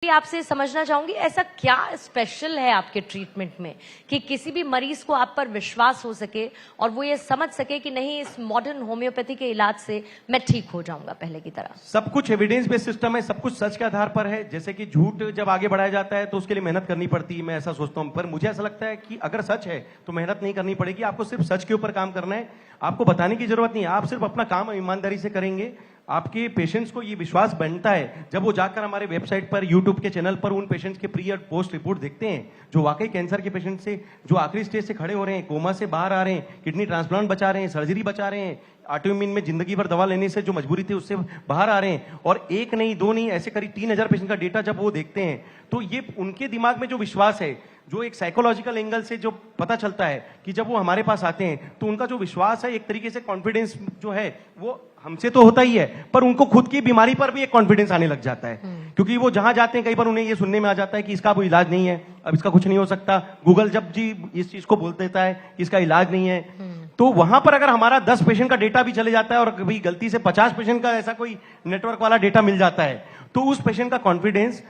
आपसे समझना चाहूंगी, ऐसा क्या स्पेशल है आपके ट्रीटमेंट में कि किसी भी मरीज को आप पर विश्वास हो सके और वो ये समझ सके कि नहीं, इस मॉडर्न होम्योपैथी के इलाज से मैं ठीक हो जाऊंगा पहले की तरह। सब कुछ एविडेंस बेस्ड सिस्टम है, सब कुछ सच के आधार पर है। जैसे कि झूठ जब आगे बढ़ाया जाता है तो उसके लिए मेहनत करनी पड़ती है, मैं ऐसा सोचता हूं। पर मुझे ऐसा लगता है कि अगर सच है तो मेहनत नहीं करनी पड़ेगी, आपको सिर्फ सच के ऊपर काम करना है, आपको बताने की जरूरत नहीं है। आप सिर्फ अपना काम ईमानदारी से करेंगे, आपके पेशेंट्स को ये विश्वास बनता है जब वो जाकर हमारे वेबसाइट पर, यूट्यूब के चैनल पर उन पेशेंट्स के प्री और पोस्ट रिपोर्ट देखते हैं जो वाकई कैंसर के पेशेंट से, जो आखिरी स्टेज से खड़े हो रहे हैं, कोमा से बाहर आ रहे हैं, किडनी ट्रांसप्लांट बचा रहे हैं, सर्जरी बचा रहे हैं, ऑटोइम्यून में जिंदगी भर दवा लेने से जो मजबूरी थी उससे बाहर आ रहे हैं, और एक नहीं दो नहीं ऐसे करीब 3000 पेशेंट का डेटा जब वो देखते हैं तो ये उनके दिमाग में जो विश्वास है, जो एक साइकोलॉजिकल एंगल से जो पता चलता है कि जब वो हमारे पास आते हैं तो उनका जो विश्वास है, एक तरीके से कॉन्फिडेंस जो है वो हमसे तो होता ही है, पर उनको खुद की बीमारी पर भी एक कॉन्फिडेंस आने लग जाता है। क्योंकि वो जहां जाते हैं कई बार उन्हें ये सुनने में आ जाता है कि इसका कोई इलाज नहीं है, अब इसका कुछ नहीं हो सकता। गूगल जब जी इस चीज को बोल देता है कि इसका इलाज नहीं है, तो वहां पर अगर हमारा 10 पेशेंट का डेटा भी चले जाता है और कभी गलती से 50 पेशेंट का ऐसा कोई नेटवर्क वाला डेटा मिल जाता है तो उस पेशेंट का कॉन्फिडेंस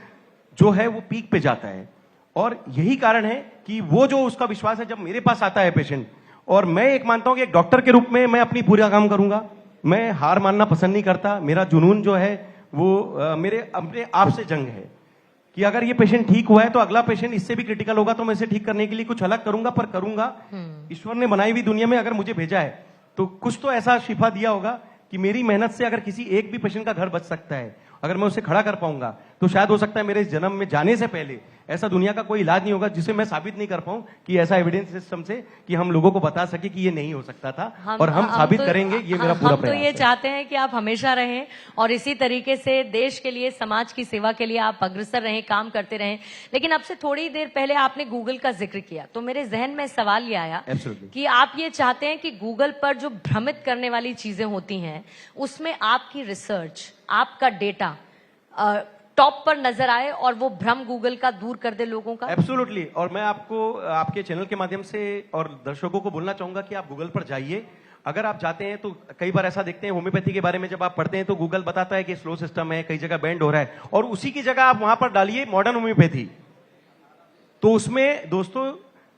जो है वो पीक पे जाता है। और यही कारण है कि वो जो उसका विश्वास है, जब मेरे पास आता है पेशेंट, और मैं एक मानता हूं कि एक डॉक्टर के रूप में मैं अपनी पूरा काम करूंगा, मैं हार मानना पसंद नहीं करता। मेरा जुनून जो है वो मेरे अपने आप से जंग है कि अगर ये पेशेंट ठीक हुआ है तो अगला पेशेंट इससे भी क्रिटिकल होगा तो मैं इसे ठीक करने के लिए कुछ अलग करूंगा, पर करूंगा। ईश्वर ने बनाई हुई दुनिया में अगर मुझे भेजा है तो कुछ तो ऐसा शिफा दिया होगा कि मेरी मेहनत से अगर किसी एक भी पेशेंट का घर बच सकता है, अगर मैं उसे खड़ा कर पाऊंगा, तो शायद हो सकता है मेरे इस जन्म में जाने से पहले ऐसा दुनिया का कोई इलाज नहीं होगा जिसे मैं साबित नहीं कर पाऊं कि ऐसा एविडेंस सिस्टम से कि हम लोगों को बता सके कि ये नहीं हो सकता था, और हम साबित करेंगे। ये मेरा पूरा प्रयास है। हम तो ये चाहते हैं कि आप हमेशा रहें और इसी तरीके से देश के लिए, समाज की सेवा के लिए आप अग्रसर रहें, काम करते रहें। लेकिन अब से थोड़ी देर पहले आपने गूगल का जिक्र किया तो मेरे जहन में सवाल ये आया कि आप ये चाहते हैं कि गूगल पर जो भ्रमित करने वाली चीजें होती हैं उसमें आपकी रिसर्च, आपका डेटा टॉप पर नजर आए और वो भ्रम गूगल का दूर कर दे लोगों का। एब्सोल्युटली। और मैं आपको आपके चैनल के माध्यम से और दर्शकों को बोलना चाहूंगा कि आप गूगल पर जाइए। अगर आप जाते हैं तो कई बार ऐसा देखते हैं, होम्योपैथी के बारे में जब आप पढ़ते हैं तो गूगल बताता है कि स्लो सिस्टम है, कई जगह बैंड हो रहा है, और उसी की जगह आप वहां पर डालिए मॉडर्न होम्योपैथी, तो उसमें दोस्तों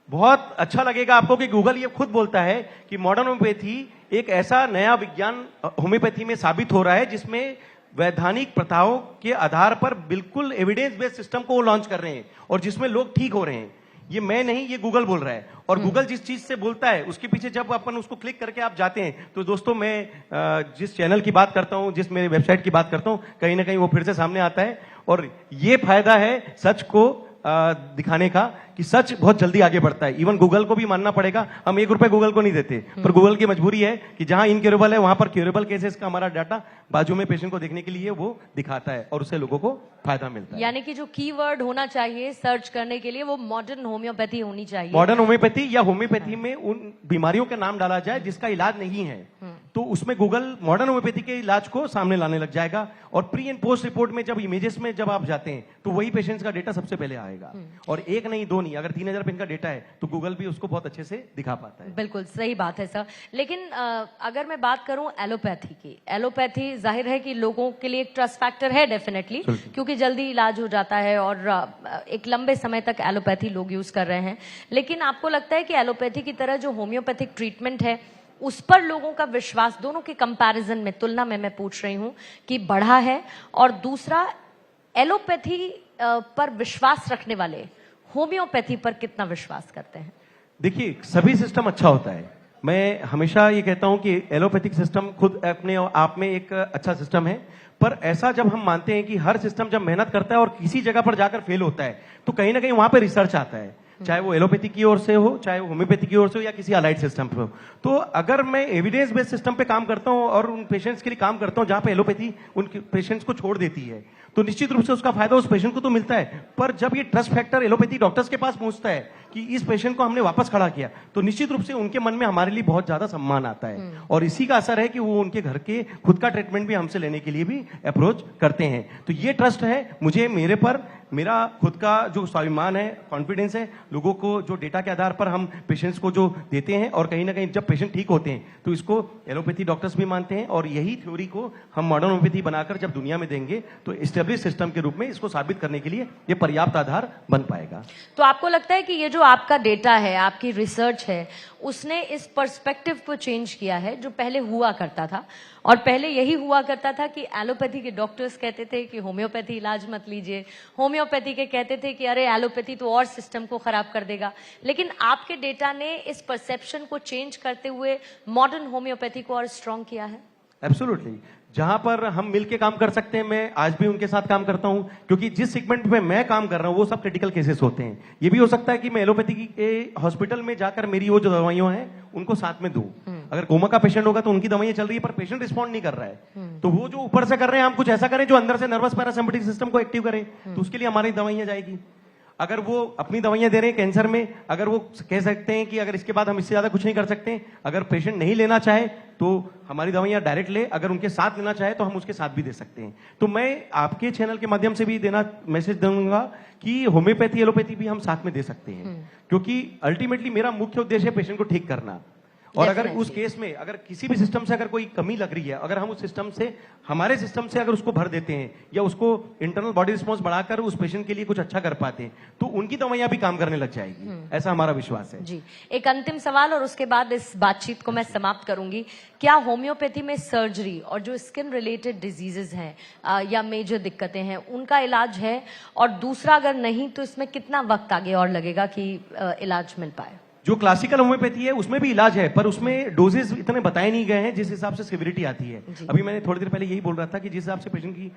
बहुत अच्छा लगेगा आपको कि गूगल ये खुद बोलता है कि मॉडर्न होम्योपैथी एक ऐसा नया विज्ञान होम्योपैथी में साबित हो रहा है जिसमें वैधानिक प्रथाओं के आधार पर बिल्कुल एविडेंस बेस्ड सिस्टम को वो लॉन्च कर रहे हैं और जिसमें लोग ठीक हो रहे हैं। ये मैं नहीं, ये गूगल बोल रहा है। और गूगल जिस चीज से बोलता है उसके पीछे जब अपन उसको क्लिक करके आप जाते हैं तो दोस्तों मैं जिस चैनल की बात करता हूं, जिस मेरे वेबसाइट की बात करता हूं, कहीं ना कहीं वो फिर से सामने आता है। और ये फायदा है सच को दिखाने का कि सच बहुत जल्दी आगे बढ़ता है। इवन गूगल को भी मानना पड़ेगा, हम 1 रुपए गूगल को नहीं देते, पर गूगल की मजबूरी है कि जहां इनक्यूरेबल है वहां पर क्यूरेबल केसेस का हमारा डाटा बाजू में पेशेंट को देखने के लिए वो दिखाता है और उससे लोगों को फायदा मिलता है। यानी कि जो कीवर्ड होना चाहिए सर्च करने के लिए वो मॉडर्न होम्योपैथी होनी चाहिए। मॉडर्न होम्योपैथी या होम्योपैथी में उन बीमारियों के नाम डाला जाए जिसका इलाज नहीं है, तो उसमें गूगल मॉडर्न होम्योपैथी के इलाज को सामने लाने लग जाएगा। और प्री एंड पोस्ट रिपोर्ट में जब इमेजेस में जब आप जाते हैं तो वही पेशेंट्स का डेटा सबसे पहले आएगा, और एक नहीं दो नहीं, अगर 3000 पेशेंट का डेटा है तो गूगल भी उसको बहुत अच्छे से दिखा पाता है। बिल्कुल सही बात है सर। लेकिन अगर मैं बात करूं एलोपैथी की, एलोपैथी जाहिर है कि लोगों के लिए एक ट्रस्ट फैक्टर है डेफिनेटली, क्योंकि जल्दी इलाज हो जाता है और एक लंबे समय तक एलोपैथी लोग यूज कर रहे हैं। लेकिन आपको लगता है कि एलोपैथी की तरह जो होम्योपैथिक ट्रीटमेंट है उस पर लोगों का विश्वास, दोनों के कंपैरिजन में, तुलना में मैं पूछ रही हूं कि बढ़ा है? और दूसरा, एलोपैथी पर विश्वास रखने वाले होम्योपैथी पर कितना विश्वास करते हैं? देखिए, सभी सिस्टम अच्छा होता है। मैं हमेशा ये कहता हूं कि एलोपैथिक सिस्टम खुद अपने आप में एक अच्छा सिस्टम है, पर ऐसा जब हम मानते हैं कि हर सिस्टम जब मेहनत करता है और किसी जगह पर जाकर फेल होता है तो कहीं ना कहीं वहां पर रिसर्च आता है, चाहे वो एलोपैथी की ओर से हो, चाहे वो होम्योपैथी की ओर से हो, या किसी अलाइड सिस्टम पे हो। तो अगर मैं एविडेंस बेस्ड सिस्टम पे काम करता हूं और उन पेशेंट्स के लिए काम करता हूं जहां पे एलोपैथी उन पेशेंट्स को छोड़ देती है, तो निश्चित रूप से उसका फायदा उस पेशेंट को तो मिलता है। पर जब ये ट्रस्ट फैक्टर एलोपैथी डॉक्टर्स के पास पहुंचता है कि इस पेशेंट को हमने वापस खड़ा किया, तो निश्चित रूप से उनके मन में हमारे लिए बहुत ज्यादा सम्मान आता है, और इसी का असर है कि वो उनके घर के खुद का ट्रीटमेंट भी हमसे लेने के लिए भी अप्रोच करते हैं। तो ये ट्रस्ट है मुझे मेरे पर मेरा खुद का जो स्वाभिमान है, कॉन्फिडेंस है, लोगों को जो डेटा के आधार पर हम पेशेंट्स को जो देते हैं, और कहीं ना कहीं जब पेशेंट ठीक होते हैं तो इसको एलोपैथी डॉक्टर्स भी मानते हैं, और यही थ्योरी को हम मॉडर्न होम्योपैथी बनाकर जब दुनिया में देंगे तो एस्टेब्लिश सिस्टम के रूप में इसको साबित करने के लिए ये पर्याप्त आधार बन पाएगा। तो आपको लगता है कि ये जो आपका डेटा है, आपकी रिसर्च है, उसने इस पर्सपेक्टिव को चेंज किया है जो पहले हुआ करता था? और पहले यही हुआ करता था कि एलोपैथी के डॉक्टर्स कहते थे कि होम्योपैथी इलाज मत लीजिए, होम्योपैथी के कहते थे कि अरे एलोपैथी तो और सिस्टम को खराब कर देगा, लेकिन आपके डेटा ने इस परसेप्शन को चेंज करते हुए मॉडर्न होम्योपैथी को और स्ट्रांग किया है? एब्सोल्युटली। जहां पर हम मिलके काम कर सकते हैं, मैं आज भी उनके साथ काम करता हूं, क्योंकि जिस सेगमेंट में मैं काम कर रहा हूं वो सब क्रिटिकल केसेस होते हैं। ये भी हो सकता है कि मैं एलोपैथी के हॉस्पिटल में जाकर मेरी वो जो दवाइयां हैं उनको साथ में दूं। अगर कोमा का पेशेंट होगा तो उनकी दवाइयां चल रही है पर पेशेंट रिस्पॉन्ड नहीं कर रहा है, तो वो जो ऊपर से कर रहे हैं हम कुछ ऐसा करें जो अंदर से नर्वस पैरासिम्पैथिक सिस्टम को एक्टिव करे, तो उसके लिए हमारी दवाइयां जाएगी। अगर वो अपनी दवाइयां दे रहे हैं कैंसर में, अगर वो कह सकते हैं कि अगर इसके बाद हम इससे ज्यादा कुछ नहीं कर सकते, अगर पेशेंट नहीं लेना चाहे तो हमारी दवाइयां डायरेक्ट ले, अगर उनके साथ लेना चाहे तो हम उसके साथ भी दे सकते हैं। तो मैं आपके चैनल के माध्यम से भी देना मैसेज दूंगा कि होम्योपैथी एलोपैथी भी हम साथ में दे सकते हैं, क्योंकि अल्टीमेटली मेरा मुख्य उद्देश्य है पेशेंट को ठीक करना। और अगर उस केस में अगर किसी भी सिस्टम से अगर कोई कमी लग रही है, अगर हम उस सिस्टम से, हमारे सिस्टम से अगर उसको भर देते हैं या उसको इंटरनल बॉडी रिस्पॉन्स बढ़ाकर उस पेशेंट के लिए कुछ अच्छा कर पाते हैं तो उनकी दवाइयां भी काम करने लग जाएगी, ऐसा हमारा विश्वास है। जी, एक अंतिम सवाल और उसके बाद इस बातचीत को मैं समाप्त करूंगी। क्या होम्योपैथी में सर्जरी और जो स्किन रिलेटेड डिजीजेस हैं या मेजर दिक्कतें हैं उनका इलाज है? और दूसरा, अगर नहीं तो इसमें कितना वक्त आगे और लगेगा कि इलाज मिल पाए? जो क्लासिकल होम्योपैथी है उसमें भी इलाज है, पर उसमें डोजेस इतने बताए नहीं गए हैं जिस हिसाब से सिविरिटी आती है। अभी मैंने थोड़ी देर पहले यही बोल रहा था कि जिस हिसाब से पेशेंट की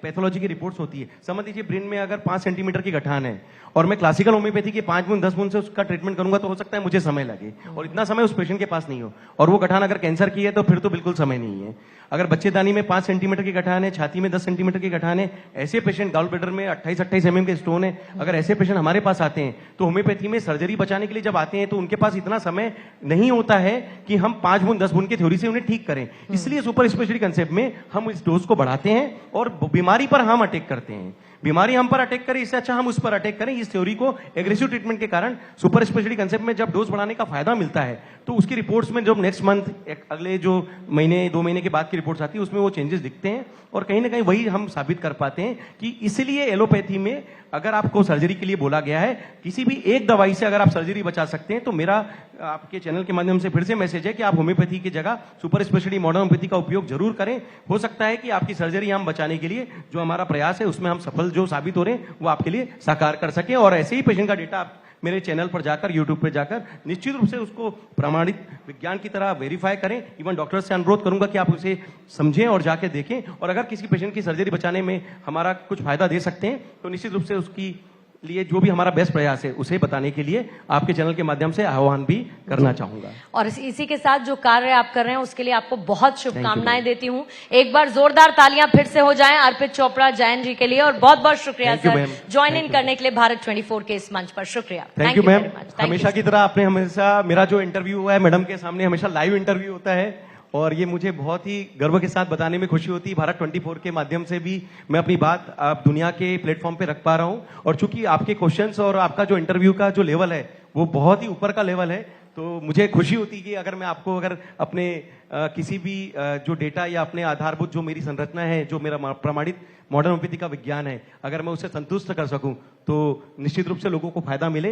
पैथोलॉजी की रिपोर्ट्स होती है, समझ लीजिए ब्रेन में अगर 5 सेंटीमीटर की गठान है और मैं क्लासिकल होम्योपैथी के 5 बूंद 10 बूंद से उसका ट्रीटमेंट करूंगा तो हो सकता है मुझे समय लगे, और इतना समय उस पेशेंट के पास नहीं हो। और वो गठान अगर कैंसर की है तो फिर तो बिल्कुल समय नहीं है। अगर बच्चेदानी में 5 सेंटीमीटर की गठान है, छाती में 10 सेंटीमीटर की गठान है, ऐसे पेशेंट, गॉल ब्लैडर में 28-28 mm के स्टोन है, अगर ऐसे पेशेंट हमारे पास आते हैं तो होम्योपैथी में सर्जरी बचाने के लिए जब आते हैं तो उनके पास इतना समय नहीं होता है कि हम 5 बूंद 10 बूंद की थ्योरी से उन्हें ठीक करें। इसलिए सुपर स्पेशलिटी कंसेप्ट में हम इस डोज को बढ़ाते हैं और बीमारी पर हम अटैक करते हैं। बीमारी हम पर अटैक करें, इससे अच्छा हम उस पर अटैक करें। इस थ्योरी को एग्रेसिव ट्रीटमेंट के कारण सुपर स्पेशलिटी कंसेप्ट में जब डोज बढ़ाने का फायदा मिलता है तो उसकी रिपोर्ट्स में जब नेक्स्ट मंथ, अगले जो महीने 2 महीने के बाद की रिपोर्ट्स आती है उसमें वो चेंजेस दिखते हैं, और कहीं ना कहीं वही हम साबित कर पाते हैं कि इसलिए एलोपैथी में अगर आपको सर्जरी के लिए बोला गया है, किसी भी एक दवाई से अगर आप सर्जरी बचा सकते हैं तो मेरा आपके चैनल के माध्यम से फिर से मैसेज है कि आप होम्योपैथी की जगह सुपर स्पेशलिटी मॉडर्न होम्योपैथी का उपयोग जरूर करें। हो सकता है कि आपकी सर्जरी हम बचाने के लिए जो हमारा प्रयास है उसमें हम सफल जो साबित हो रहे हैं वो आपके लिए साकार कर सकें। और ऐसे ही पेशेंट का डेटा आप मेरे चैनल पर जाकर, यूट्यूब पर जाकर निश्चित रूप से उसको प्रमाणित विज्ञान की तरह वेरीफाई करें। इवन डॉक्टर से अनुरोध करूंगा कि आप उसे समझें और जाके देखें, और अगर किसी पेशेंट की सर्जरी बचाने में हमारा कुछ फायदा दे सकते हैं तो निश्चित रूप से उसकी लिए जो भी हमारा बेस्ट प्रयास है उसे बताने के लिए आपके चैनल के माध्यम से आह्वान भी करना चाहूंगा। और इसी के साथ जो कार्य आप कर रहे हैं उसके लिए आपको बहुत शुभकामनाएं देती हूं। एक बार जोरदार तालियां फिर से हो जाएं अर्पित चोपड़ा जैन जी के लिए, और बहुत बहुत शुक्रिया सर ज्वाइन इन करने के लिए भारत 24 के इस मंच पर। शुक्रिया। Thank you ma'am. हमेशा की तरह आपने हमेशा मेरा जो इंटरव्यू हुआ है मैडम के सामने हमेशा लाइव इंटरव्यू होता है, और ये मुझे बहुत ही गर्व के साथ बताने में खुशी होती है। भारत 24 के माध्यम से भी मैं अपनी बात आप दुनिया के प्लेटफॉर्म पे रख पा रहा हूं, और चूंकि आपके क्वेश्चंस और आपका जो इंटरव्यू का जो लेवल है वो बहुत ही ऊपर का लेवल है, तो मुझे खुशी होती है कि अगर मैं आपको अगर अपने किसी भी जो डेटा या अपने आधारभूत जो मेरी संरचना है, जो मेरा प्रमाणित मॉडर्न होम्योपैथी का विज्ञान है, अगर मैं उसे संतुष्ट कर सकूं तो निश्चित रूप से लोगों को फायदा मिले।